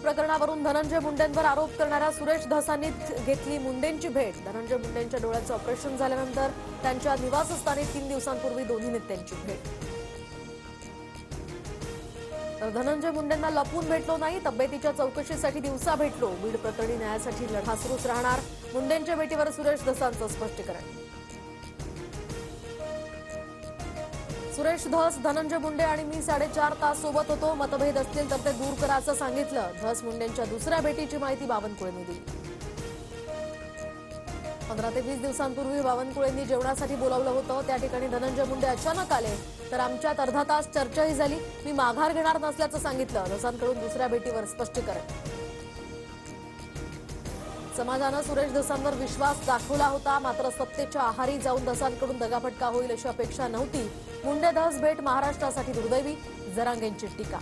प्रकरणावरून धनंजय मुंडेंवर आरोप करणाऱ्या सुरेश धसांनी घेतली मुंडेंची भेट। धनंजय मुंडेंच्या डोळ्याचं ऑपरेशन झाल्यानंतर त्यांच्या निवासस्थानी 3 दिवसांपूर्वी दोन्ही नेत्यांची भेट। तर धनंजय मुंडेंना लपून भेटलो नाही, तब्येतीच्या चौकशीसाठी दिवसा भेटलो। बीड प्रकरणी न्यायासाठी लढा सुरूच राहणार। मुंडेंच्या भेटीवर सुरेश धसांचं स्पष्टीकरण। सुरेश धस, धनंजय मुंडे आणि मी 4.5 तास सोबत होतो। मतभेद असतील तर ते दूर करायचं सांगितलं। धस मुंडेंच्या दुसऱ्या भेटीची माहिती बावनकुळेंनी दिली। 15 ते 20 दिवसांपूर्वी बावनकुळेंनी जेवणासाठी बोलावलं होतं। त्या ठिकाणी धनंजय मुंडे अचानक आले तर आमच्यात अर्धा तास चर्चाही झाली। मी माघार घेणार नसल्याचं सांगितलं। धसांकडून दुसऱ्या भेटीवर स्पष्टीकरण। समाजानं सुरेश धसांवर विश्वास दाखवला होता, मात्र सत्तेच्या आहारी जाऊन धसांकडून दगाफटका होईल अशी अपेक्षा नव्हती। मुंडे धस भेट महाराष्ट्रासाठी दुर्दैवी, जरांगेंची टीका।